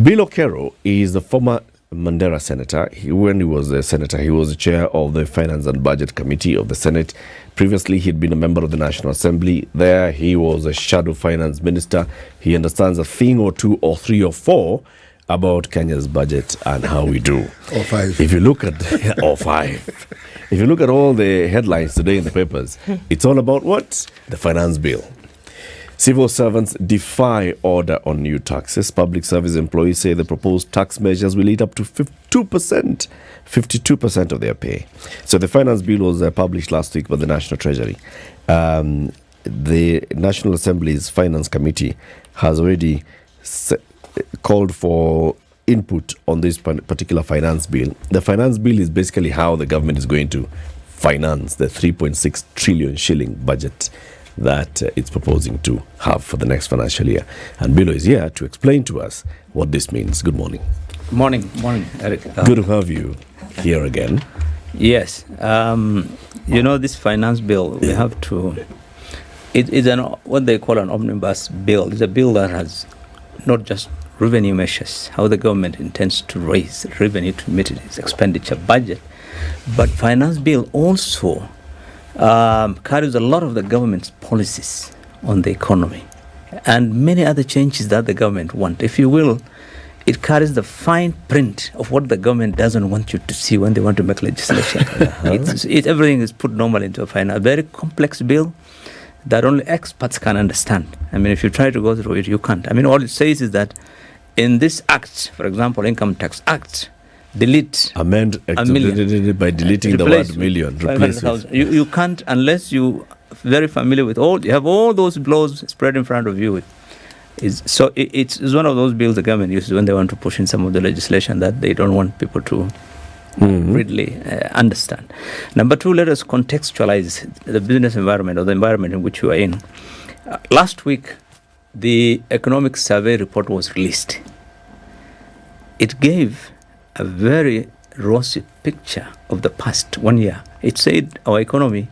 Billow Kerrow is the former Mandera senator. When he was a senator, he was the chair of the Finance and Budget Committee of the Senate. Previously, he'd been a member of the National Assembly. There, he was a shadow finance minister. He understands a thing or two or three or four about Kenya's budget and how we do. Or five. If you look at or five. If you look at all the headlines today in the papers, it's all about what? The finance bill. Civil servants defy order on new taxes. Public service employees say the proposed tax measures will eat up to 52% of their pay. So the finance bill was published last week by the National Treasury. The National Assembly's Finance Committee has already called for input on this particular finance bill. The finance bill is basically how the government is going to finance the 3.6 trillion shilling budget that it's proposing to have for the next financial year. And Billow is here to explain to us what this means. Good morning. Morning, Eric. Good to have you here again. Yes. This finance bill, we have to... It is what they call an omnibus bill. It's a bill that has not just revenue measures, how the government intends to raise revenue to meet its expenditure budget, but finance bill also carries a lot of the government's policies on the economy and many other changes that the government want. If you will, it carries the fine print of what the government doesn't want you to see when they want to make legislation. Everything is put normally into a very complex bill that only experts can understand. I mean, if you try to go through it, you can't. I mean, all it says is that in this act, for example, Income Tax Act, amend a million by deleting the word million. Replace it. You can't unless you are very familiar with you have all those laws spread in front of you. It's one of those bills the government uses when they want to push in some of the legislation that they don't want people to readily understand. Number two, let us contextualize the business environment or the environment in which you are in. Last week, the economic survey report was released. It gave a very rosy picture of the past 1 year. It said our economy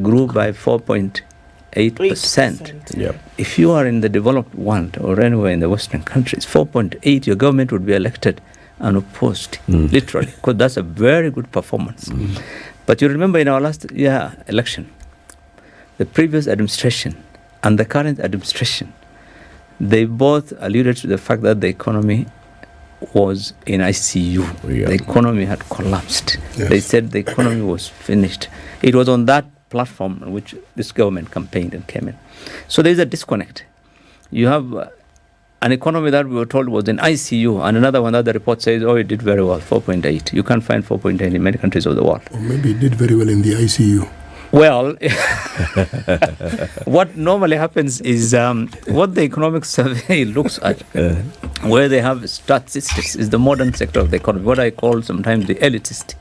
grew by 4.8%. Yep. If you are in the developed world or anywhere in the Western countries, 4.8, your government would be elected unopposed, literally, because that's a very good performance. But you remember in our last year election, the previous administration and the current administration, they both alluded to the fact that the economy was in ICU. Yeah. The economy had collapsed. Yes. They said the economy was finished. It was on that platform on which this government campaigned and came in. So there is a disconnect. You have an economy that we were told was in ICU, and another one that the report says, it did very well, 4.8. You can't find 4.8 in many countries of the world. Or maybe it did very well in the ICU. Well, what normally happens is what the economic survey looks at, where they have statistics, is the modern sector of the economy, what I call sometimes the elitist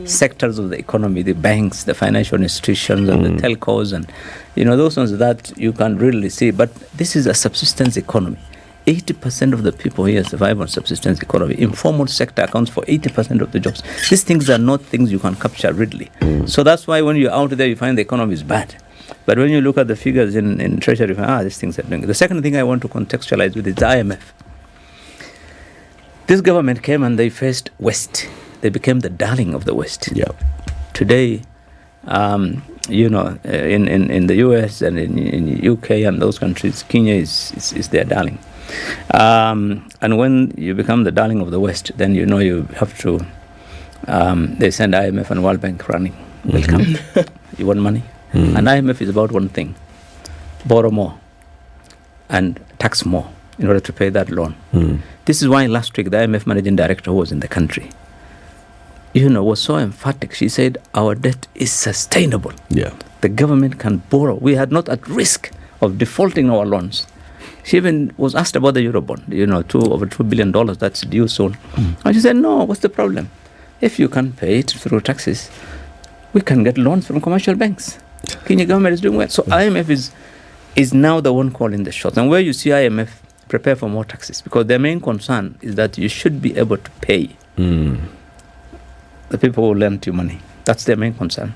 sectors of the economy, the banks, the financial institutions, and the telcos, and those ones that you can really see. But this is a subsistence economy. 80% of the people here survive on subsistence economy. Informal sector accounts for 80% of the jobs. These things are not things you can capture readily. So that's why when you're out there, you find the economy is bad. But when you look at the figures in Treasury, you find, these things are doing. The second thing I want to contextualize with is the IMF. This government came and they faced West. They became the darling of the West. Yeah. Today, in the US and in UK and those countries, Kenya is their darling. And when you become the darling of the West, then you have to, they send IMF and World Bank running. Welcome. You want money? And IMF is about one thing: borrow more and tax more in order to pay that loan. This is why last week the IMF managing director, who was in the country, was so emphatic. She said, our debt is sustainable. Yeah. The government can borrow. We are not at risk of defaulting our loans. She even was asked about the Eurobond, over $2 billion that's due soon. And she said, no, what's the problem? If you can pay it through taxes, we can get loans from commercial banks. Kenya government is doing well. So IMF is now the one calling the shots. And where you see IMF prepare for more taxes, because their main concern is that you should be able to pay the people who lent you money. That's their main concern.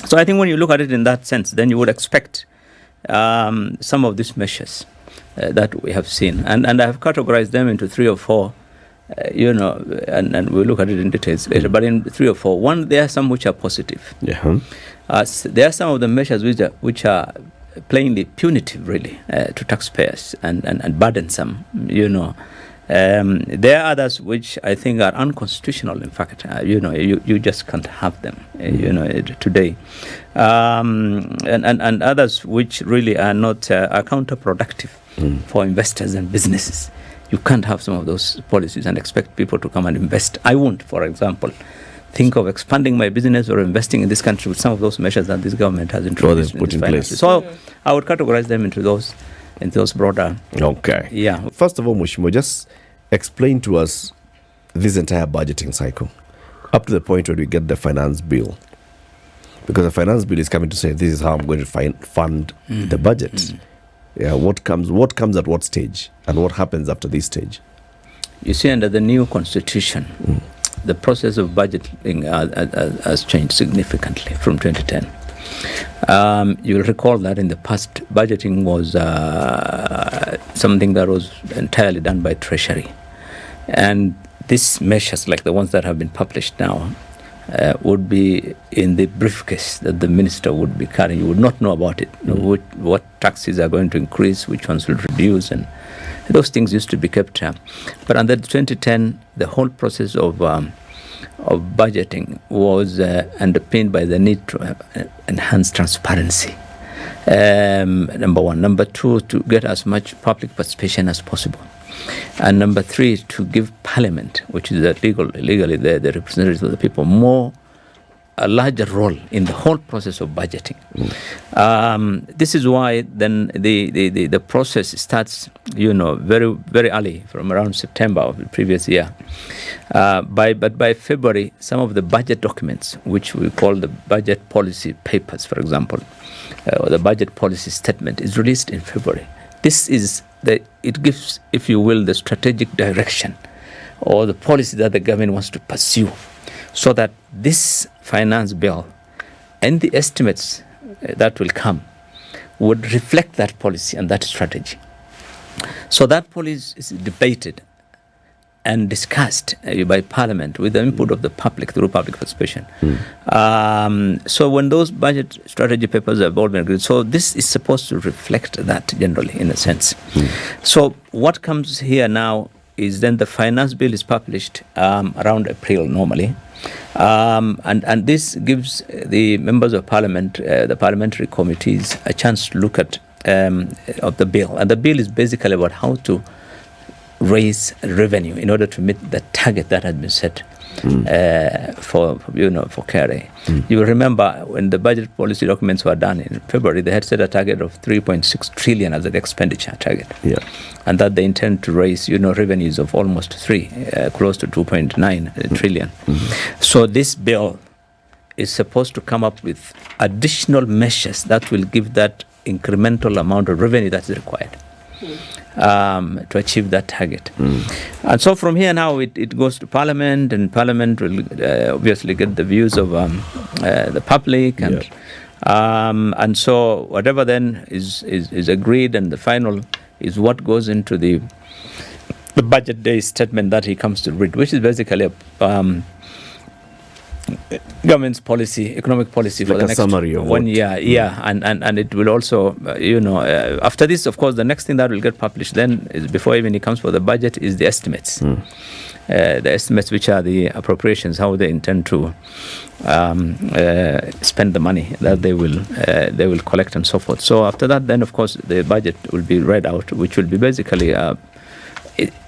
So I think when you look at it in that sense, then you would expect some of these measures that we have seen. And I have categorized them into 3 or 4 and we'll look at it in details later, but in 3 or 4. One, there are some which are positive. Yeah. There are some of the measures which are plainly punitive, really, to taxpayers and burdensome, There are others which I think are unconstitutional, in fact. You just can't have them, today. And others which really are not are counterproductive for investors and businesses. You can't have some of those policies and expect people to come and invest. I won't, for example, think of expanding my business or investing in this country with some of those measures that this government has introduced put in place. So I would categorize them into those broader. Okay. Yeah. First of all, Mushimo, just explain to us this entire budgeting cycle up to the point where we get the finance bill. Because the finance bill is coming to say, this is how I'm going to fund the budget. Yeah, what comes at what stage and what happens after this stage? You see, under the new constitution, the process of budgeting has changed significantly from 2010. You'll recall that in the past, budgeting was something that was entirely done by treasury. And these measures, like the ones that have been published now, would be in the briefcase that the minister would be carrying. You would not know about it, what taxes are going to increase, which ones will reduce, and those things used to be kept. But under 2010, the whole process of budgeting was underpinned by the need to enhance transparency. Number one. Number two, to get as much public participation as possible. And number three, to give Parliament, which is legally the representatives of the people, a larger role in the whole process of budgeting. This is why then the process starts, very, very early, from around September of the previous year. But by February, some of the budget documents, which we call the budget policy papers, for example, or the budget policy statement, is released in February. This is it gives, if you will, the strategic direction or the policy that the government wants to pursue, so that this finance bill and the estimates that will come would reflect that policy and that strategy. So that policy is debated and discussed by Parliament with the input of the public through public participation. So when those budget strategy papers have all been agreed, so this is supposed to reflect that generally, in a sense. So what comes here now is then the finance bill is published around April normally. And this gives the members of Parliament, the parliamentary committees, a chance to look at of the bill. And the bill is basically about how to raise revenue in order to meet the target that had been set for KRA. You will remember when the budget policy documents were done in February, they had set a target of 3.6 trillion as an expenditure target. Yeah. And that they intend to raise, revenues of almost close to 2.9 trillion. So this bill is supposed to come up with additional measures that will give that incremental amount of revenue that's required to achieve that target. And so from here now it goes to Parliament, and Parliament will obviously get the views of the public, and so whatever then is agreed, and the final is what goes into the budget day statement that he comes to read, which is basically a government's policy, economic policy, like for the next summary of 1 year. And it will also, after this, of course, the next thing that will get published then is, before even it comes for the budget, is the estimates. The estimates, which are the appropriations, how they intend to spend the money that they will collect and so forth. So after that, then of course the budget will be read out, which will be basically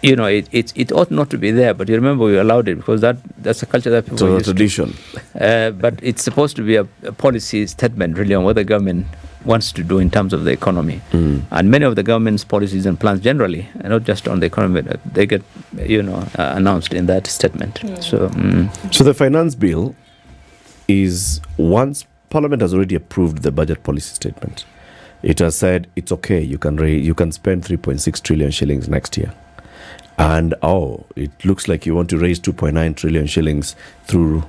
it ought not to be there, but you remember we allowed it because that's a culture that people so used tradition. But it's supposed to be a policy statement really on what the government wants to do in terms of the economy. And many of the government's policies and plans generally, and not just on the economy, they get announced in that statement. So the finance bill is, once Parliament has already approved the budget policy statement, it has said it's okay, you can spend 3.6 trillion shillings next year. And it looks like you want to raise 2.9 trillion shillings through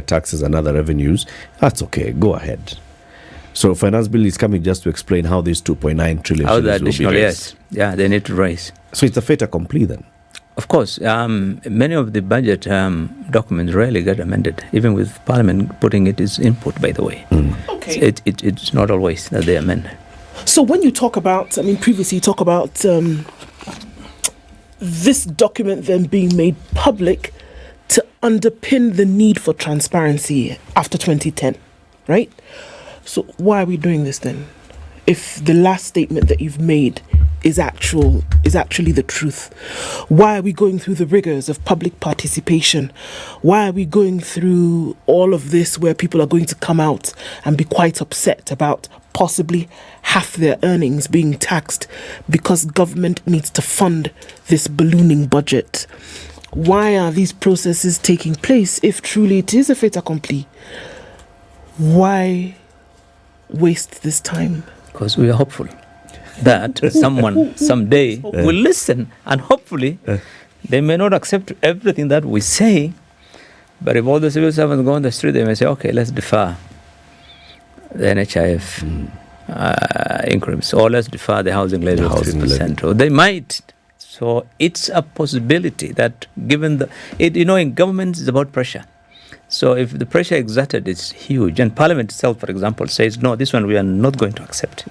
taxes and other revenues. That's okay, go ahead. So finance bill is coming just to explain how these 2.9 trillion shillings will be raised. Yes, they need to raise. So it's a fait accompli then. Of course, many of the budget documents rarely get amended, even with Parliament putting it as input, by the way. Okay. It's not always that they amend. So when you talk about, previously you talk about this document then being made public to underpin the need for transparency after 2010, right? So why are we doing this then? If the last statement that you've made is actually the truth, why are we going through the rigors of public participation? Why are we going through all of this where people are going to come out and be quite upset about possibly half their earnings being taxed because government needs to fund this ballooning budget? Why are these processes taking place if truly it is a fait accompli? Why waste this time? Because we are hopeful that someone someday will listen, and hopefully they may not accept everything that we say, but if all the civil servants go on the street, they may say, okay, let's defer the NHIF increments, or let's defer the housing levy of 3%, or they might. So it's a possibility that given in government it's about pressure. So if the pressure exerted is huge, and Parliament itself, for example, says, no, this one we are not going to accept,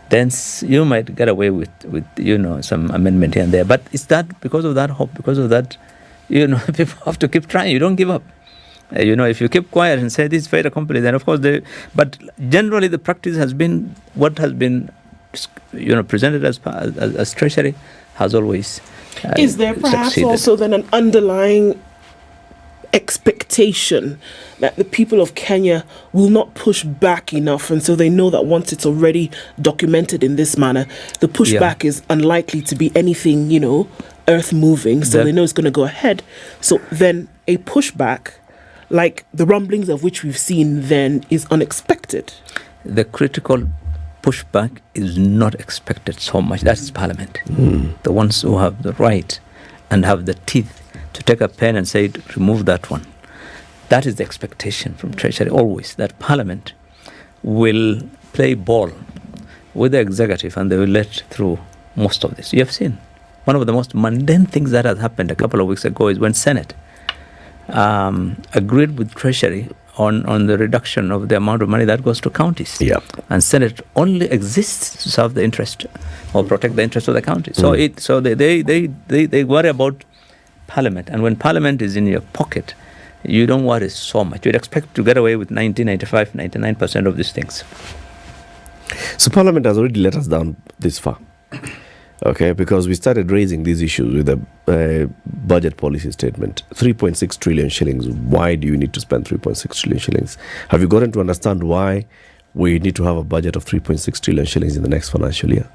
then you might get away with some amendment here and there. But it's that because of that hope, because of that, people have to keep trying. You don't give up. If you keep quiet and say this is fait accompli, then of course but generally the practice has been what has been, presented as treasury has always is there perhaps succeeded. Also then an underlying expectation that the people of Kenya will not push back enough, and so they know that once it's already documented in this manner, the pushback is unlikely to be anything, earth moving, so they know it's going to go ahead. So then a pushback, like the rumblings of which we've seen then, is unexpected. The critical pushback is not expected so much. That is Parliament. The ones who have the right and have the teeth to take a pen and say, remove that one. That is the expectation from Treasury always, that Parliament will play ball with the executive and they will let through most of this. You have seen one of the most mundane things that has happened a couple of weeks ago is when Senate agreed with Treasury on the reduction of the amount of money that goes to counties. Yeah. And Senate only exists to serve the interest or protect the interest of the county. So they worry about Parliament, and when Parliament is in your pocket, you don't worry so much. You'd expect to get away with 99% of these things. So Parliament has already let us down this far. Okay, because we started raising these issues with the budget policy statement. 3.6 trillion shillings. Why do you need to spend 3.6 trillion shillings? Have you gotten to understand why we need to have a budget of 3.6 trillion shillings in the next financial year?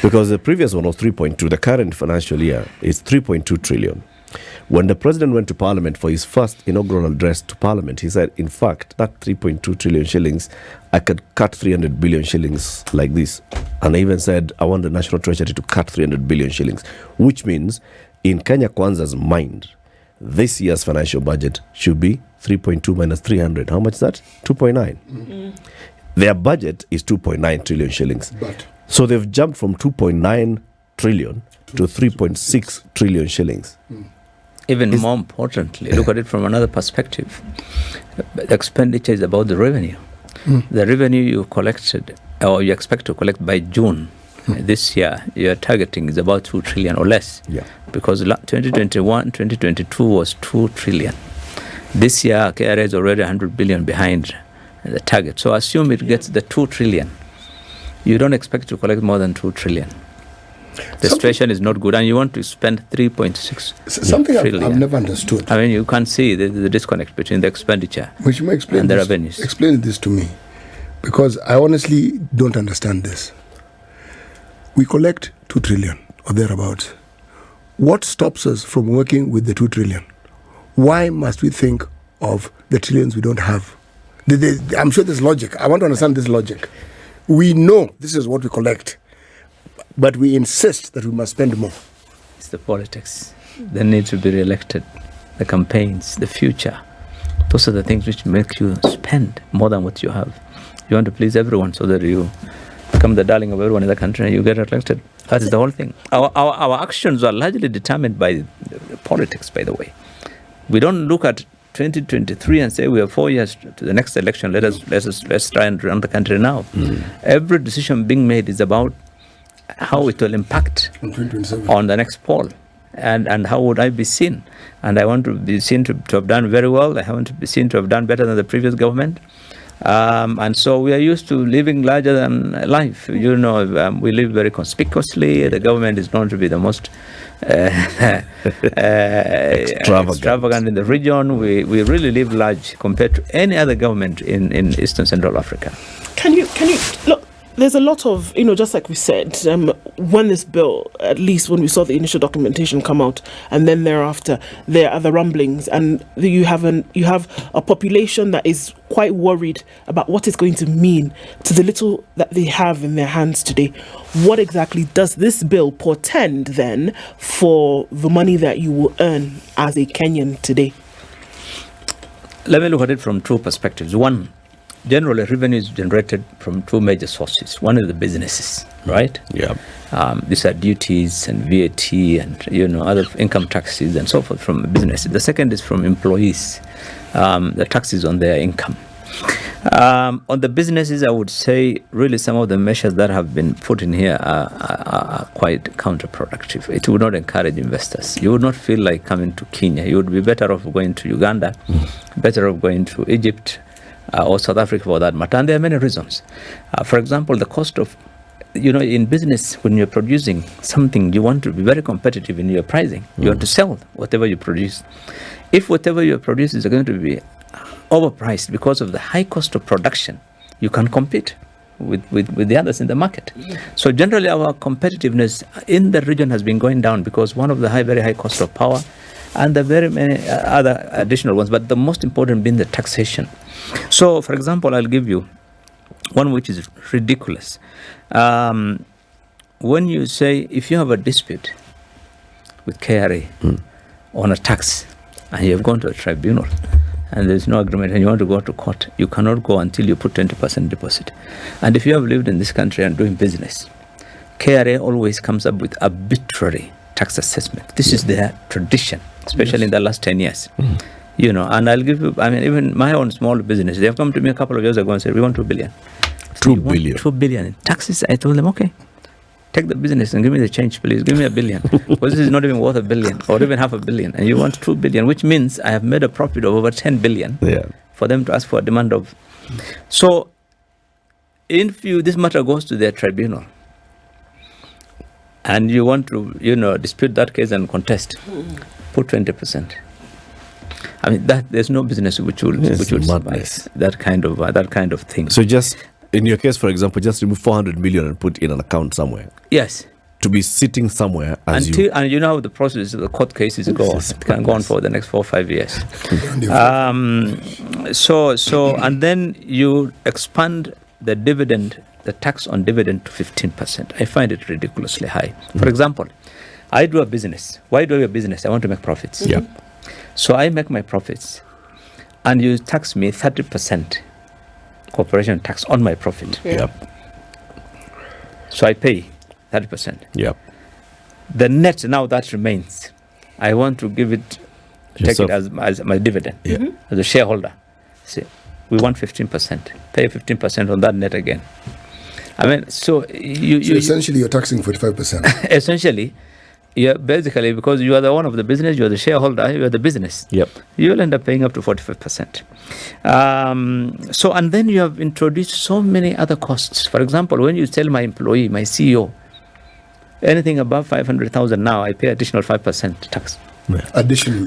Because the previous one was 3.2. The current financial year is 3.2 trillion. When the president went to Parliament for his first inaugural address to Parliament, he said, in fact, that 3.2 trillion shillings, I could cut 300 billion shillings like this. And I even said, I want the National Treasury to cut 300 billion shillings, which means in Kenya Kwanza's mind, this year's financial budget should be 3.2 minus 300. How much is that? 2.9. Their budget is 2.9 trillion shillings. So they've jumped from 2.9 trillion to 3.6 trillion shillings. Even more importantly, look at it from another perspective. The expenditure is about the revenue. The revenue you collected, or you expect to collect by June this year, your targeting is about 2 trillion or less. Yeah. Because 2021, 2022 was 2 trillion. This year, KRA is already 100 billion behind the target. So assume it gets the 2 trillion. You don't expect to collect more than 2 trillion. The situation is not good, and you want to spend 3.6 something trillion. I've never understood. I mean, you can see the disconnect between the expenditure Which you may explain and the this, revenues. Explain this to me, because I honestly don't understand this. We collect 2 trillion or thereabouts. What stops us from working with the 2 trillion? Why must we think of the trillions we don't have? I'm sure there's logic. I want to understand this logic. We know this is what we collect, but we insist that we must spend more. It's the politics. They need to be re-elected. The campaigns, the future. Those are the things which make you spend more than what you have. You want to please everyone so that you become the darling of everyone in the country and you get elected. That is the whole thing. Our actions are largely determined by politics, by the way. We don't look at 2023 and say we have 4 years to the next election. Let's try and run the country now. Every decision being made is about how it will impact on the next poll, and how would I be seen. And I want to be seen to have done very well. I want to be seen to have done better than the previous government. And so we are used to living larger than life. You know, we live very conspicuously. The government is known to be the most extravagant in the region. We really live large compared to any other government in Eastern Central Africa. Can you look? There's a lot of, just like we said, when this bill, at least when we saw the initial documentation come out, and then thereafter there are the rumblings, and you have a population that is quite worried about what it's going to mean to the little that they have in their hands today. What exactly does this bill portend then for the money that you will earn as a Kenyan today? Let me look at it from two perspectives. One, generally, revenue is generated from two major sources. One is the businesses, right? Yeah. These are duties and VAT and other income taxes and so forth from businesses. The second is from employees, the taxes on their income. On the businesses, I would say really some of the measures that have been put in here are quite counterproductive. It would not encourage investors. You would not feel like coming to Kenya. You would be better off going to Uganda, better off going to Egypt, or South Africa for that matter. And there are many reasons. For example, the cost of, in business, when you're producing something, you want to be very competitive in your pricing. You want to sell whatever you produce. If whatever you produce is going to be overpriced because of the high cost of production, you can compete with the others in the market. So generally, our competitiveness in the region has been going down because one of the very high cost of power and the very many other additional ones, but the most important being the taxation. So, for example, I'll give you one which is ridiculous. When you say, if you have a dispute with KRA on a tax, and you have gone to a tribunal, and there's no agreement, and you want to go to court, you cannot go until you put 20% deposit. And if you have lived in this country and doing business, KRA always comes up with arbitrary tax assessment. This is their tradition, especially in the last 10 years. And I'll give you, even my own small business, they have come to me a couple of years ago and said, we want 2 billion. 2 billion. 2 billion in taxes. I told them, okay, take the business and give me the change, please. Give me $1 billion. Because this is not even worth $1 billion or even $500 million. And you want 2 billion, which means I have made a profit of over 10 billion for them to ask for a demand of. So, this matter goes to their tribunal, and you want to, dispute that case and contest, put 20%. There's no business which will survive that kind of thing. So just in your case, for example, just remove 400 million and put in an account somewhere. Yes. To be sitting somewhere and you know how the process of the court cases go. It can go on for the next 4 or 5 years. And then you expand the dividend, the tax on dividend to 15%. I find it ridiculously high. For example, I do a business. Why do I do a business? I want to make profits. Yeah. So I make my profits, and you tax me 30% corporation tax on my profit. Yep. So I pay 30%. Yep. The net now that remains, I want to take it as my dividend as a shareholder. See, we want 15%. Pay 15% on that net again. So essentially you're taxing 45%. Essentially. Yeah, basically, because you are the one of the business, you are the shareholder, you are the business. Yep. You will end up paying up to 45%. And then you have introduced so many other costs. For example, when you tell my employee, my CEO, anything above 500,000 now, I pay additional 5% tax.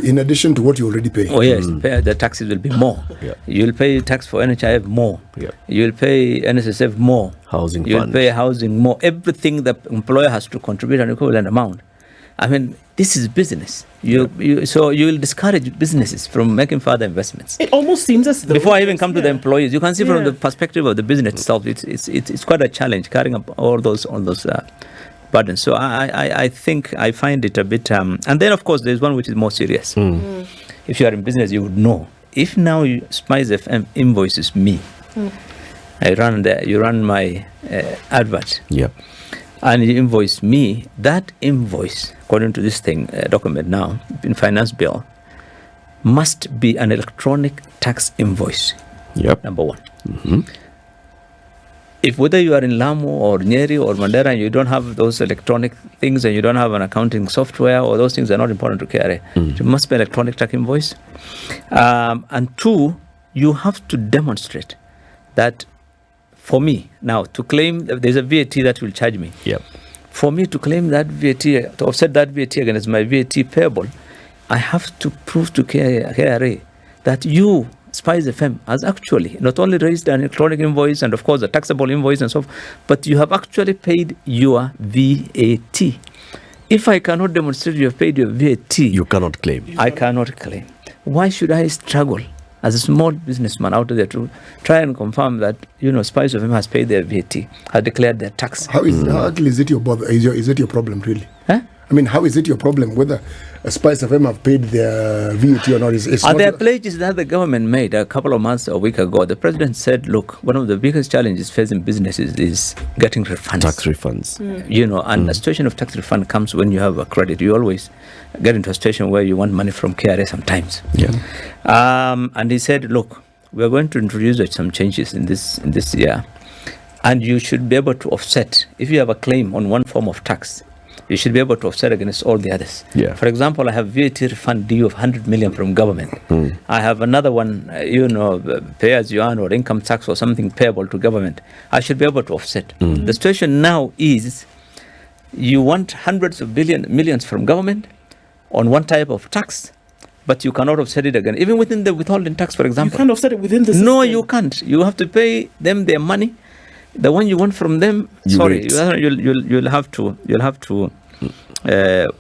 In addition to what you already pay. Oh yes, the taxes will be more. You'll pay tax for NHIF more. You'll pay NSSF more. You'll pay housing more. Everything the employer has to contribute an equivalent amount. This is business. So you will discourage businesses from making further investments. It almost seems as though before I even come to the employees, you can see from the perspective of the business itself, it's quite a challenge carrying up all those burdens. So I think I find it a bit. And then of course there's one which is more serious. If you are in business, you would know. If now Spice FM invoices me, You run my advert. Yeah. And you invoice me. That invoice, according to this document now, in finance bill, must be an electronic tax invoice. Yep. Number one. Mm-hmm. If whether you are in Lamu or Nyeri or Mandera and you don't have those electronic things and you don't have an accounting software, or those things are not important to KRA, it must be an electronic tax invoice. And two, you have to demonstrate that for me now to claim there's a VAT that will charge me. Yep. For me to claim that VAT, to offset that VAT against my VAT payable, I have to prove to KRA that you, Spice FM, has actually not only raised an electronic invoice and of course a taxable invoice and so forth, but you have actually paid your VAT. If I cannot demonstrate you have paid your VAT, You cannot claim. I cannot claim. Why should I struggle as a small businessman out there to try and confirm that, Spice FM has paid their VAT, has declared their tax? How is it your bother? Is it your problem, really? Huh? I mean, how is it your problem whether a Spice of them have paid their VAT or not? There are pledges that the government made a couple of months, a week ago. The president said, look, one of the biggest challenges facing businesses is getting refunds. Tax refunds. And a situation of tax refund comes when you have a credit. You always get into a situation where you want money from KRA sometimes. Yeah. And he said, look, we're going to introduce some changes in this year. And you should be able to offset. If you have a claim on one form of tax, you should be able to offset against all the others. Yeah. For example, I have VAT refund due of 100 million from government. I have another one, pay as you earn or income tax or something payable to government. I should be able to offset. The situation now is you want hundreds of millions from government on one type of tax, but you cannot offset it again. Even within the withholding tax, for example. You can't offset it within the system. No, you can't. You have to pay them their money. The one you want from them, you'll have to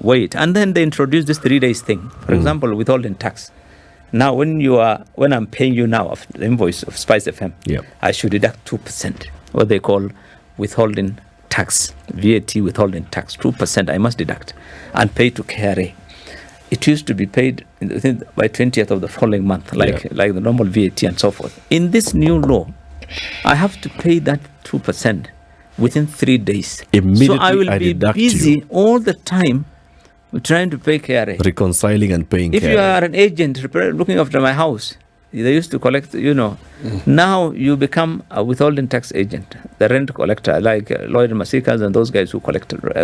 wait. And then they introduce this 3 days thing. For example, withholding tax. Now, when I'm paying you now of the invoice of Spice FM, I should deduct 2%, what they call withholding tax, VAT withholding tax, 2% I must deduct and pay to KRA. It used to be paid by 20th of the following month, like the normal VAT and so forth. In this new law, I have to pay that 2% within 3 days. Immediately, so I will be busy all the time trying to pay KRA. Reconciling and paying If KRA. you are an agent looking after my house, they used to collect, Now you become a withholding tax agent, the rent collector, like Lloyd Masikas and those guys who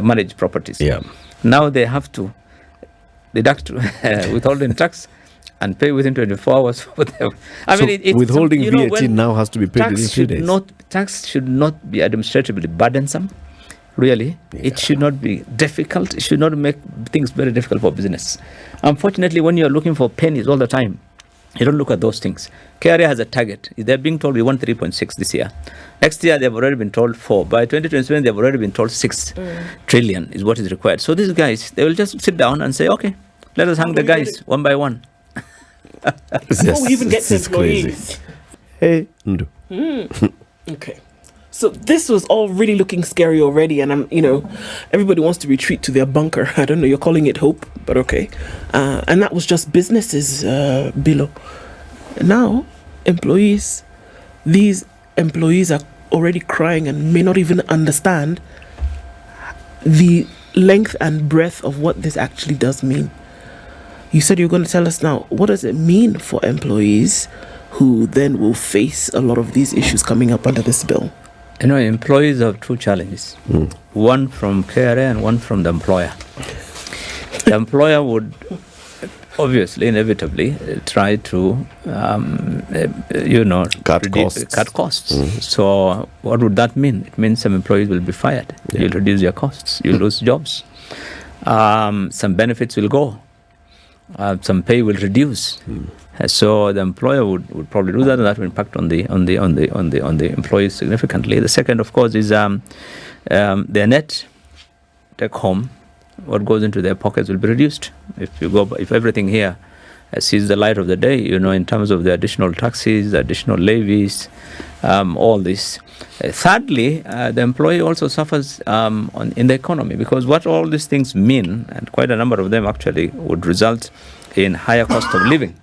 manage properties. Yeah. Now they have to deduct withholding tax and pay within 24 hours for them. Withholding VAT now has to be paid within 3 days. Tax should not be administratively burdensome, really. It should not be difficult. It should not make things very difficult for business. Unfortunately, when you're looking for pennies all the time, you don't look at those things. KRA has a target. They're being told we want 3.6 this year. Next year, they've already been told 4. By 2027, they've already been told 6 trillion is what is required. So these guys, they will just sit down and say, okay, let us hang the guys one by one. Before we even get to employees. Hey, Ndu. Okay. So this was all really looking scary already, and everybody wants to retreat to their bunker. I don't know, you're calling it hope, but okay. And that was just businesses, Billow. Now, employees, these employees are already crying and may not even understand the length and breadth of what this actually does mean. You said you're going to tell us now, what does it mean for employees who then will face a lot of these issues coming up under this bill? Employees have two challenges. One from KRA and one from the employer. The employer would obviously, inevitably, try to, cut costs. So what would that mean? It means some employees will be fired. You'll reduce your costs. You'll lose jobs. Some benefits will go. Some pay will reduce. So the employer would probably do that, and that will impact on the employees significantly. The second, of course, is their net take home. What goes into their pockets will be reduced if everything here sees the light of the day. In terms of the additional taxes, additional levies, all this. Thirdly, the employee also suffers in the economy, because what all these things mean, and quite a number of them actually, would result in higher cost of living.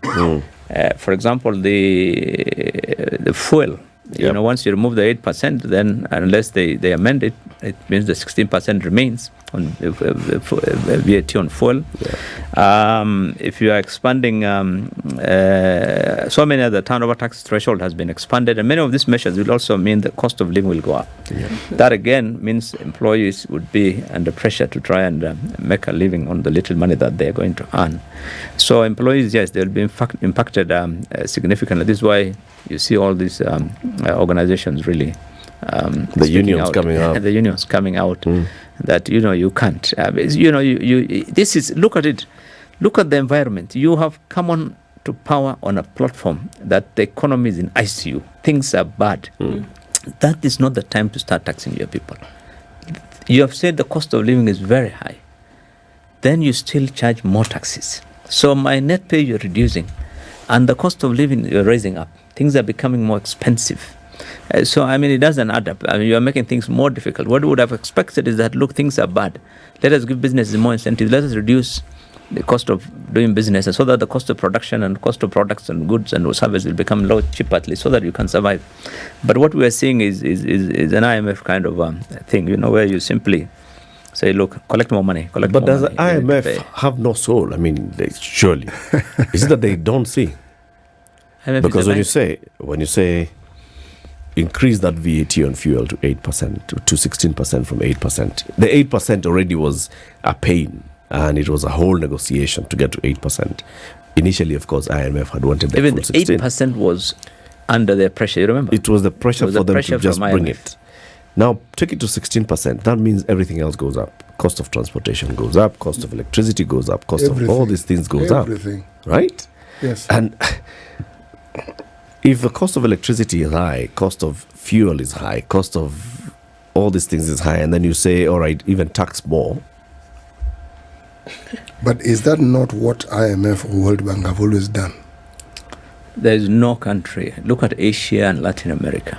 For example, the fuel You know, once you remove the 8%, then unless they amend it, it means the 16% remains on VAT on fuel. If you are expanding, so many other turnover tax threshold has been expanded, and many of these measures will also mean the cost of living will go up. That again means employees would be under pressure to try and make a living on the little money that they are going to earn. So employees, yes, they'll be impacted significantly. This is why you see all these organizations really the unions coming out. The unions coming out that, you know, you can't. You know, this is, look at it. Look at the environment. You have come on to power on a platform that the economy is in ICU. Things are bad. That is not the time to start taxing your people. You have said the cost of living is very high. Then you still charge more taxes. So my net pay you're reducing, and the cost of living you're raising up. Things are becoming more expensive. So, I mean, it doesn't add up. I mean, you're making things more difficult. What we would have expected is that, look, things are bad. Let us give businesses more incentives. Let us reduce the cost of doing business, and so that the cost of production and cost of products and goods and services will become low, cheap at least, so that you can survive. But what we are seeing is an IMF kind of thing, you know, where you simply say, look, collect more money. But does the IMF have no soul? I mean, surely. Is it that they don't see? IMF because when you say increase that VAT on fuel to 8%, to 16% from 8%, the 8% already was a pain, and it was a whole negotiation to get to 8%. Initially, of course, IMF had wanted the full 16. 8% was under their pressure, you remember? It was the pressure for them to just bring it. Now, take it to 16%. That means everything else goes up. Cost of transportation goes up, cost of electricity goes up, cost of all these things goes up. Right? Yes. And if the cost of electricity is high, cost of fuel is high, cost of all these things is high, and then you say, all right, even tax more. But is that not what IMF or World Bank have always done? There is no country, look at Asia and Latin America,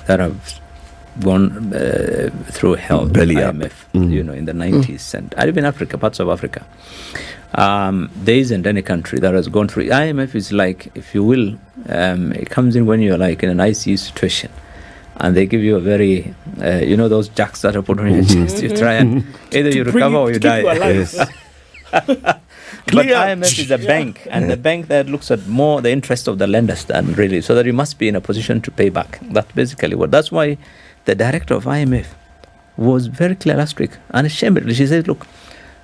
that have gone through hell. Belly IMF, you know, in the 90s, and even Africa, parts of Africa. There isn't any country that has gone through. IMF is like, if you will, it comes in when you're like in an ICU situation, and they give you a very, you know, those jacks that are put on your chest. You try and either you recover or you die. But IMF is a bank, and the bank that looks at more the interest of the lenders than really, so that you must be in a position to pay back. That's basically what. That's why the director of IMF was very clear last week, unashamedly. She said, look,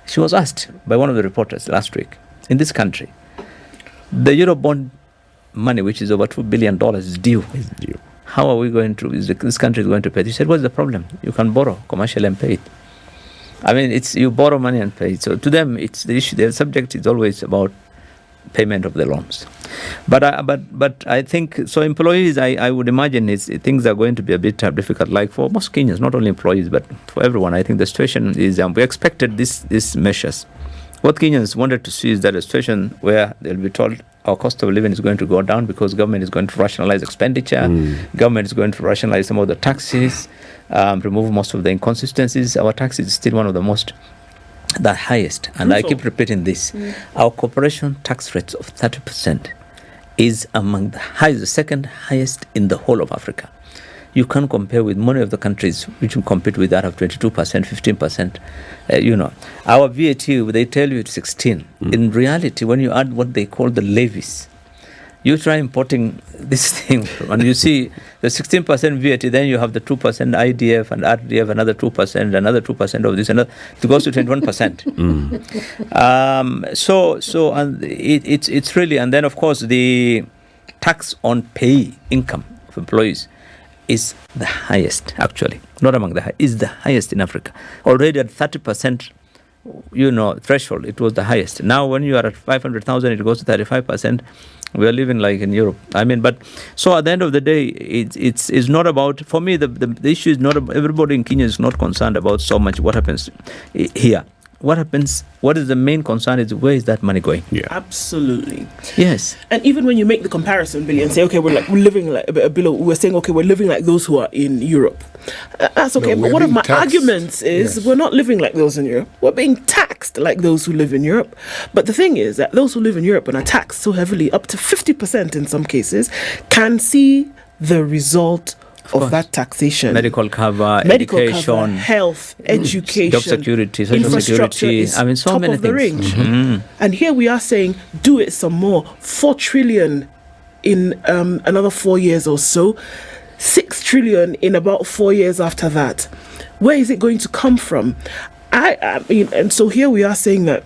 she was asked by one of the reporters last week, in this country, the Eurobond money, which is over $2 billion, is due. How are we going to, this country is going to pay it? She said, what's the problem? You can borrow commercially and pay it. I mean, it's you borrow money and pay it. So to them, it's the issue. Their subject is always about payment of the loans. But I think, so employees, I would imagine things are going to be a bit difficult, like for most Kenyans, not only employees, but for everyone. I think the situation is, we expected these measures. What Kenyans wanted to see is that a situation where they'll be told our cost of living is going to go down because government is going to rationalize expenditure, government is going to rationalize some of the taxes, remove most of the inconsistencies. Our tax is still one of the highest, and I keep repeating this. Our corporation tax rate of 30% is among the highest, the second highest in the whole of Africa. You can't compare with many of the countries which will compete with that of 22%, 15%. You know, our VAT, they tell you it's 16. In reality, when you add what they call the levies, you try importing this thing, and you see the 16% VAT, then you have the 2% IDF and RDF, another 2%, another 2% of this, and it goes to 21%. So and it's really, and then of course the tax on pay income of employees is the highest, actually, not among the high, is the highest in Africa. Already at 30%, you know, threshold, it was the highest. Now when you are at 500,000, it goes to 35%. We are living like in Europe. I mean, but so at the end of the day, it's not about, for me, the issue is not about, everybody in Kenya is not concerned about so much what happens here. What happens, what is the main concern is where is that money going? Yeah. Absolutely. Yes. And even when you make the comparison, Billy, and say, okay, we're living like Billow, we're saying, okay, we're living like those who are in Europe. That's okay. No, but one of my taxed. Arguments is we're not living like those in Europe. We're being taxed like those who live in Europe. But the thing is that those who live in Europe and are taxed so heavily, up to 50% in some cases, can see the result of that taxation. Medical cover, Medical education, cover, health, education, job security, social infrastructure security. is I mean, so top many of the things. range. And here we are saying, do it some more. 4 trillion in another 4 years or so. 6 trillion in about 4 years after that. Where is it going to come from? I mean, and so here we are saying that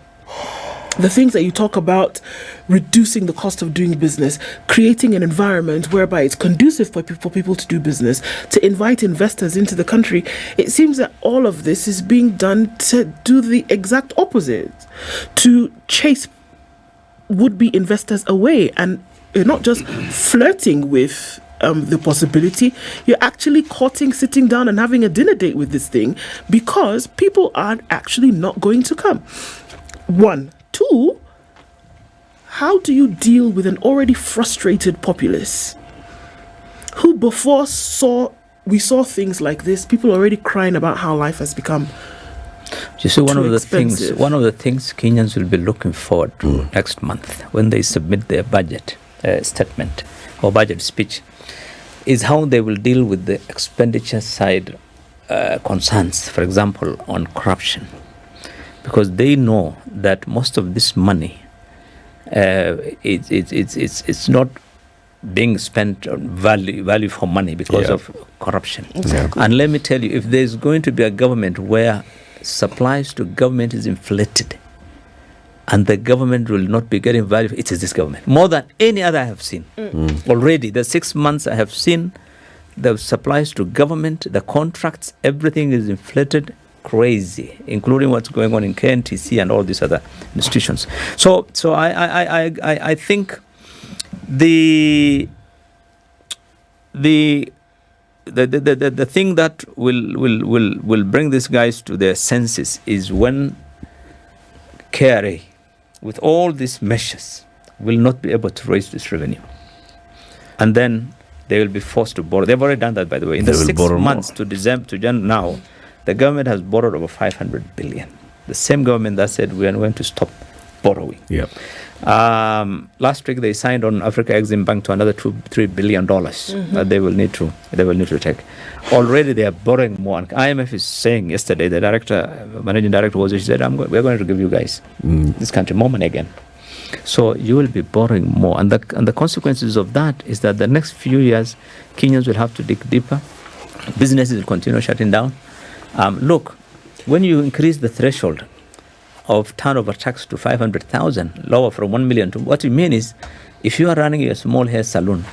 the things that you talk about, reducing the cost of doing business, creating an environment whereby it's conducive for people to do business, to invite investors into the country, it seems that all of this is being done to do the exact opposite, to chase would-be investors away. And you're not just flirting with the possibility, you're actually courting, sitting down and having a dinner date with this thing, because people are actually not going to come. 1. 2, how do you deal with an already frustrated populace who before we saw things like this, people already crying about how life has become you see, one of the expensive. things Kenyans will be looking forward to next month when they submit their budget statement or budget speech is how they will deal with the expenditure side concerns, for example, on corruption. Because they know that most of this money, it's not being spent on value for money because of corruption. Exactly. And let me tell you, if there's going to be a government where supplies to government is inflated and the government will not be getting value, it is this government. More than any other I have seen. Already, the 6 months I have seen, the supplies to government, the contracts, everything is inflated crazy, including what's going on in KNTC and all these other institutions. So I think the thing that will bring these guys to their senses is when KRA, with all these measures, will not be able to raise this revenue, and then they will be forced to borrow. They've already done that, by the way. In the 6 months to December to January now, the government has borrowed over 500 billion. The same government that said we are going to stop borrowing. Yep. Last week they signed on Africa Exim Bank to another $3 billion that they will need to take. Already they are borrowing more. And IMF is saying yesterday, the managing director was, she said, we're going to give you guys this country more money again. So you will be borrowing more, and the consequences of that is that the next few years Kenyans will have to dig deeper. Businesses will continue shutting down. Look, when you increase the threshold of turnover tax to 500,000, lower from 1 million to, what you mean is, if you are running a small hair salon,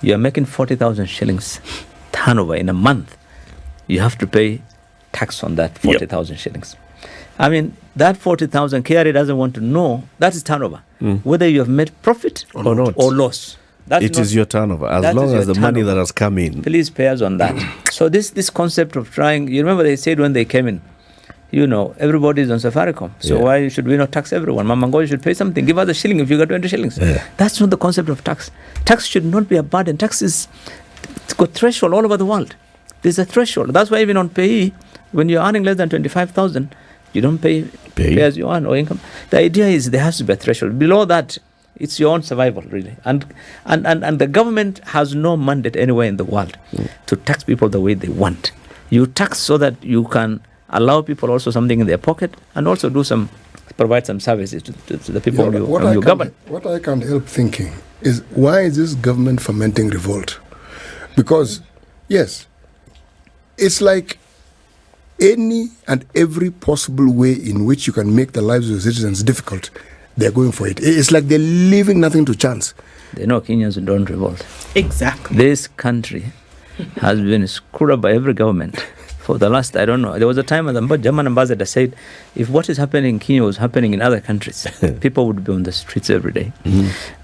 you are making 40,000 shillings turnover in a month, you have to pay tax on that 40,000 shillings. I mean, that 40,000, KRA doesn't want to know, that is turnover, whether you have made profit or not, or loss. It is your turnover, as long as the money that has come in. Please pay us on that. So this concept of trying, you remember they said when they came in, everybody is on Safaricom. So why should we not tax everyone? Mamango should pay something. Give us a shilling if you got 20 shillings. That's not the concept of tax. Tax should not be a burden. Tax is it's got threshold all over the world. There's a threshold. That's why even on payee, when you're earning less than 25,000, you don't pay as you earn or income. The idea is there has to be a threshold. Below that, it's your own survival, really. And the government has no mandate anywhere in the world to tax people the way they want. You tax so that you can allow people also something in their pocket and also provide some services to the people you govern. What I can't help thinking is, why is this government fomenting revolt? Because, yes, it's like any and every possible way in which you can make the lives of citizens difficult, they're going for it. It's like they're leaving nothing to chance. They know Kenyans don't revolt. Exactly. This country has been screwed up by every government for the last, I don't know. There was a time when the German ambassador said, if what is happening in Kenya was happening in other countries, people would be on the streets every day.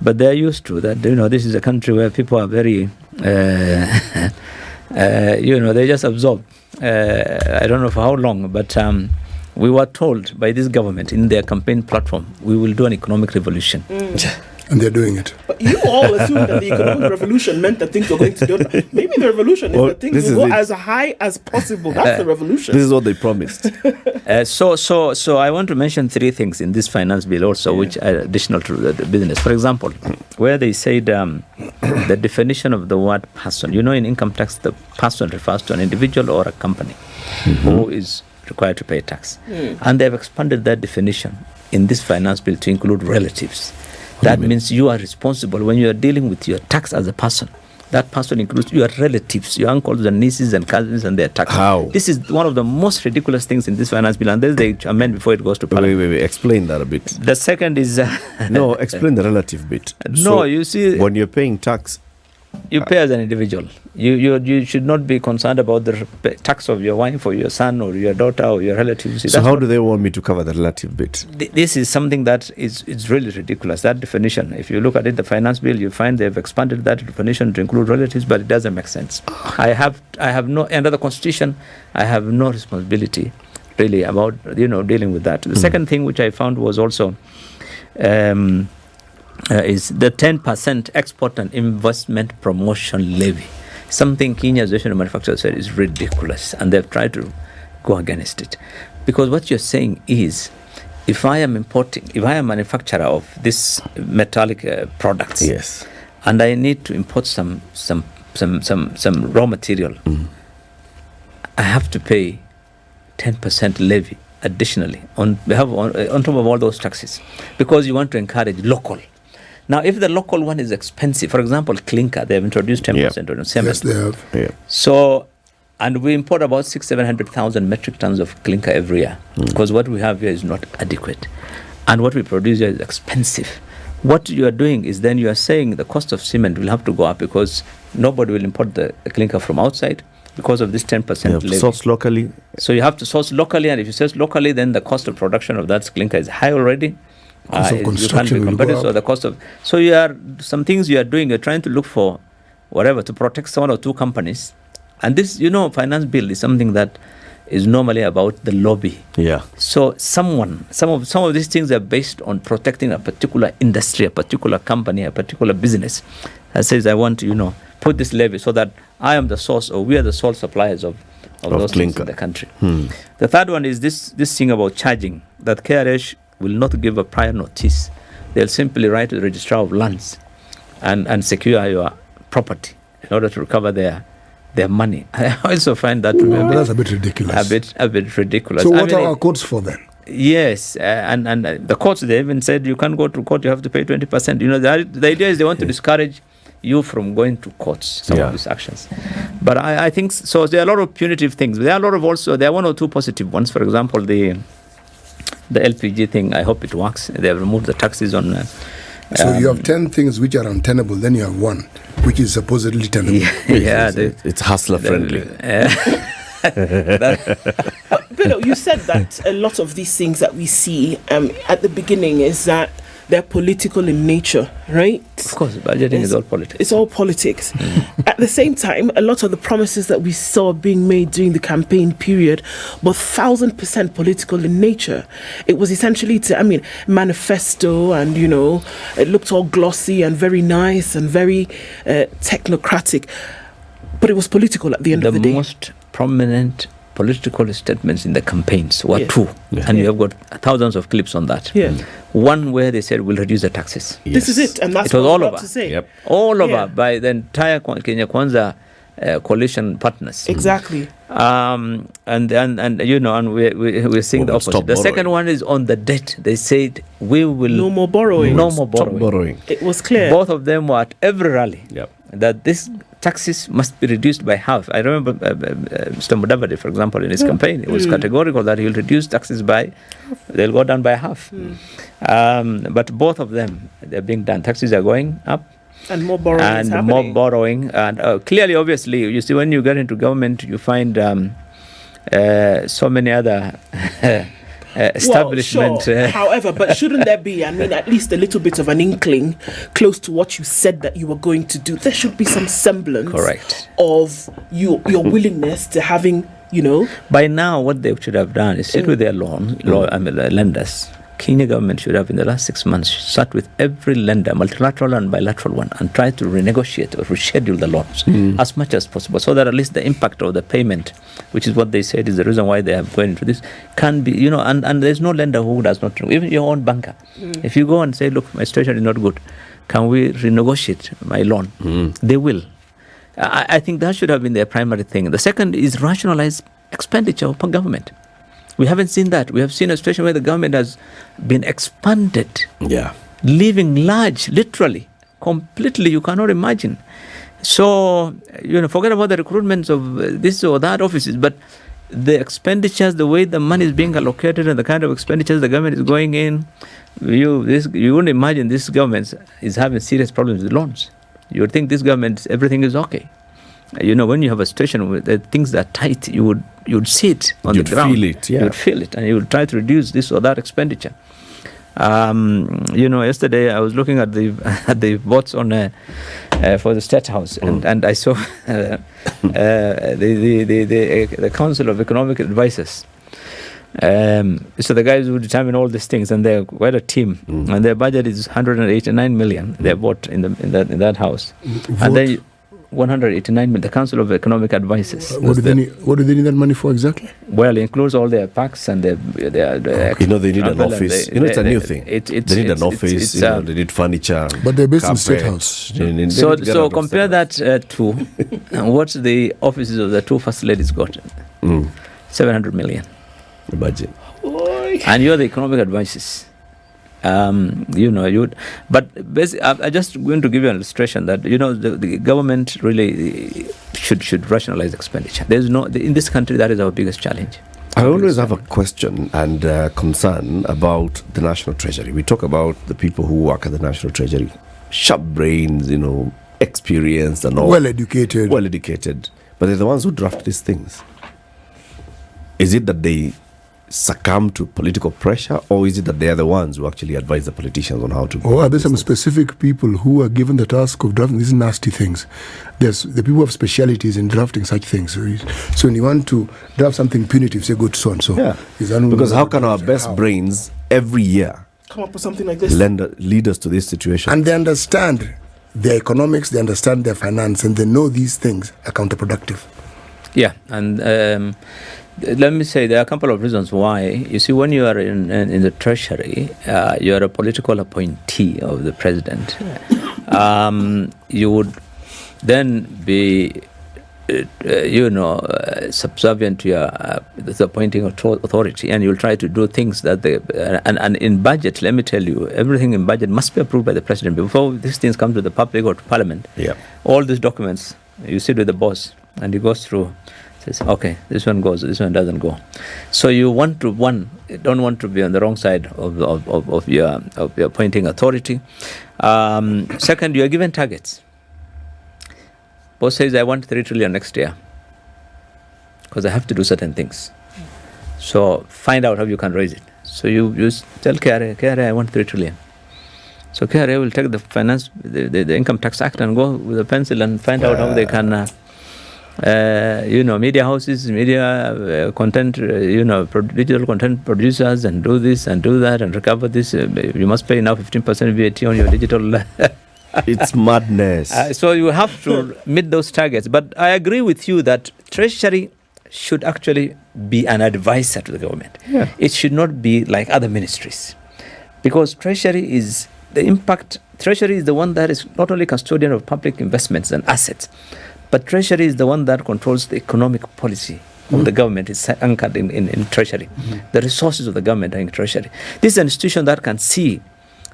But they're used to that. This is a country where people are very, they just absorb. I don't know for how long, but we were told by this government in their campaign platform, we will do an economic revolution. And they're doing it. But you all assume that the economic revolution meant that things were going to go. Maybe the revolution is that things will go as high as possible. That's the revolution. This is what they promised. So I want to mention three things in this finance bill also, which are additional to the business. For example, where they said the definition of the word person. You know, in income tax, the person refers to an individual or a company who is required to pay tax. And they've expanded that definition in this finance bill to include relatives. That means you are responsible when you are dealing with your tax as a person. That person includes your relatives, your uncles and nieces and cousins and their tax. How? This is one of the most ridiculous things in this finance bill, and this they amend before it goes to Parliament. Wait. Explain that a bit. The second is... No, explain the relative bit. No, you see... When you're paying tax... You pay as an individual. You should not be concerned about the tax of your wife or your son or your daughter or your relatives. So how do they want me to cover the relative bit? This is something that is really ridiculous. That definition, if you look at it, the finance bill, you find they've expanded that definition to include relatives, but it doesn't make sense. I have no, under the Constitution, I have no responsibility really about dealing with that. The second thing which I found was also is the 10% export and investment promotion levy. Something Kenya Association of Manufacturers said is ridiculous, and they've tried to go against it. Because what you're saying is, if I am a manufacturer of this metallic products, yes, and I need to import some raw material, I have to pay 10% levy additionally on top of all those taxes, because you want to encourage local. Now, if the local one is expensive, for example, clinker, they have introduced 10% on cement. Yes, they have. Yeah. So, and we import about 700,000 metric tons of clinker every year, because what we have here is not adequate. And what we produce here is expensive. What you are doing is then you are saying the cost of cement will have to go up because nobody will import the clinker from outside because of this 10% levy. Source locally. So you have to source locally, and if you source locally, then the cost of production of that clinker is high already. You can't be competitive. So the cost of some things you are doing. You're trying to look for whatever to protect one or two companies, and this finance bill is something that is normally about the lobby. Yeah. So some of these things are based on protecting a particular industry, a particular company, a particular business that says I want to put this levy so that I am the source, or we are the sole suppliers of those things in the country. The third one is this thing about charging, that KRA will not give a prior notice. They'll simply write to the registrar of lands and secure your property in order to recover their money. I also find that that's a bit ridiculous. A bit ridiculous. So what are our courts for then? Yes, and the courts, they even said you can't go to court, you have to pay 20%. The idea is they want to discourage you from going to courts, some of these actions. But I think, so there are a lot of punitive things. There are one or two positive ones. For example, the LPG thing, I hope it works. They have removed the taxes on... so you have 10 things which are untenable, then you have one which is supposedly tenable. It's hustler friendly. Billow, you said that a lot of these things that we see at the beginning is that they're political in nature, right? Of course, budgeting is all politics. It's all politics. At the same time, a lot of the promises that we saw being made during the campaign period were 1,000% political in nature. It was essentially manifesto, and it looked all glossy and very nice and very technocratic, but it was political at the end of the day. The most prominent political statements in the campaigns were two, and you have got thousands of clips on that. One where they said we'll reduce the taxes. This is it, and that's it was what all I'm over. about to say. Yep. All over by the entire Kenya Kwanza coalition partners. Exactly. And we're seeing the opposite. The second one is on the debt. They said we will no more borrowing. Stop borrowing. It was clear. Both of them were at every rally. Yep. That this taxes must be reduced by half. I remember Mr. Mudavadi, for example, in his campaign, it was categorical that he'll reduce taxes they'll go down by half. But both of them, they're being done. Taxes are going up. And more borrowing is happening. More borrowing. And clearly, obviously, you see, when you get into government, you find so many other establishment. Well, sure. However, but shouldn't there be, at least a little bit of an inkling close to what you said that you were going to do? There should be some semblance of your willingness to having, By now, what they should have done is sit with their lenders, Kenya government should have, in the last 6 months, sat with every lender, multilateral and bilateral one, and tried to renegotiate or reschedule the loans as much as possible, so that at least the impact of the payment, which is what they said is the reason why they have gone into this, can be, and there's no lender who does not, even your own banker. If you go and say, look, my situation is not good, can we renegotiate my loan? They will. I think that should have been their primary thing. The second is rationalize expenditure of government. We haven't seen that. We have seen a situation where the government has been expanded, living large, literally, completely, you cannot imagine. So, forget about the recruitments of this or that offices, but the expenditures, the way the money is being allocated and the kind of expenditures the government is going in, you wouldn't imagine this government is having serious problems with loans. You would think this government, everything is okay. When you have a situation where the things are tight, you'd see it on the ground. Feel it, You'd feel it, and you would try to reduce this or that expenditure. Yesterday I was looking at the votes on for the State House, and I saw the Council of Economic Advisors. So the guys who determine all these things, and they're quite a team, and their budget is 189 million. They vote in that house, and then 189 million. The Council of Economic Advisors. What do they need that money for exactly? Well, it includes all their packs and their they need an office. It's a new thing. They need an office. They need furniture. But they're based in State House. So compare that to what the offices of the two first ladies got. 700 million. Budget. And you're the economic advisors. But basically, I'm just going to give you an illustration that the government really should rationalize expenditure. In this country, that is our biggest challenge. I always have a question and concern about the National Treasury. We talk about the people who work at the National Treasury, sharp brains, experienced and all, well educated, but they're the ones who draft these things. Is it that they succumb to political pressure, or is it that they are the ones who actually advise the politicians on how to go? Or are there some specific people who are given the task of drafting these nasty things? There's the people who have specialities in drafting such things. So when you want to draft something punitive, say go to so and so. Yeah. Because how can our best brains every year come up with something like this? Lead us to this situation? And they understand their economics, they understand their finance, and they know these things are counterproductive. Yeah, and let me say there are a couple of reasons why. You see, when you are in the Treasury, you are a political appointee of the president. You would then be, subservient to the appointing authority, and you'll try to do things that and in budget, let me tell you, everything in budget must be approved by the president before these things come to the public or to parliament. Yeah. All these documents, you sit with the boss, and he goes through. Says, okay, this one goes, this one doesn't go. So you don't want to be on the wrong side of your appointing authority. Second, you are given targets. Boss says, I want 3 trillion next year because I have to do certain things. So find out how you can raise it. So you tell KRA, I want 3 trillion. So KRA will take the Income Tax Act and go with a pencil and find out how they can. Media houses, media content, digital content producers, and do this and do that and recover this. You must pay now 15% VAT on your digital. It's madness. So you have to meet those targets. But I agree with you that Treasury should actually be an advisor to the government. Yeah. It should not be like other ministries, because Treasury is the one that is not only custodian of public investments and assets, but Treasury is the one that controls the economic policy of the government. It's anchored in Treasury. The resources of the government are in Treasury. This is an institution that can see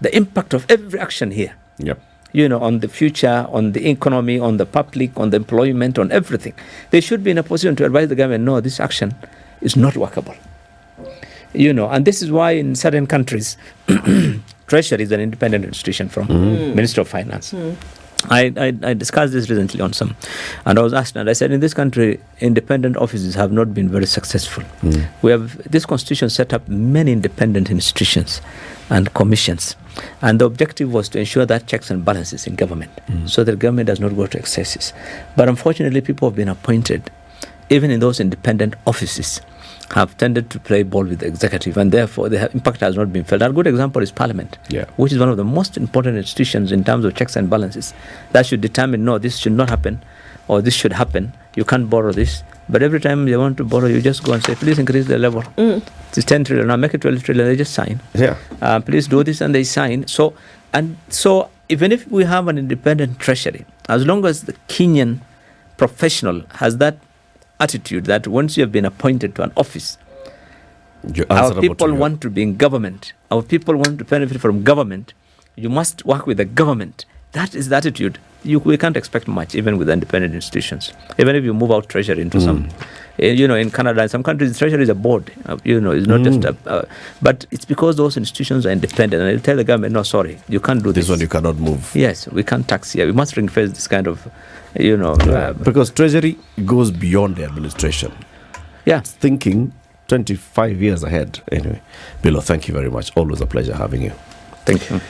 the impact of every action here. Yep. On the future, on the economy, on the public, on the employment, on everything. They should be in a position to advise the government, no, this action is not workable. And this is why in certain countries, Treasury is an independent institution from Minister of Finance. I discussed this recently on some, and I was asked, and I said, in this country, independent offices have not been very successful. We have, this constitution set up many independent institutions and commissions, and the objective was to ensure that checks and balances in government, so that government does not go to excesses. But unfortunately, people have been appointed, even in those independent offices, have tended to play ball with the executive, and therefore the impact has not been felt. A good example is Parliament, which is one of the most important institutions in terms of checks and balances that should determine, no, this should not happen, or this should happen. You can't borrow this. But every time they want to borrow, you just go and say, please increase the level. It's 10 trillion, now make it 12 trillion, they just sign. Please do this, and they sign. So even if we have an independent treasury, as long as the Kenyan professional has that attitude that once you have been appointed to an office, our people want to be in government, our people want to benefit from government, you must work with the government. That is the attitude. We can't expect much, even with independent institutions. Even if you move out treasury into some, in Canada, in some countries, treasury is a board. It's not just but it's because those institutions are independent, and they tell the government, no, sorry, you can't do this. This one you cannot move. Yes, we can't tax here. We must ring-fence this kind of, because treasury goes beyond the administration. It's thinking 25 years ahead. Anyway, Billow, thank you very much. Always a pleasure having you. Thank you.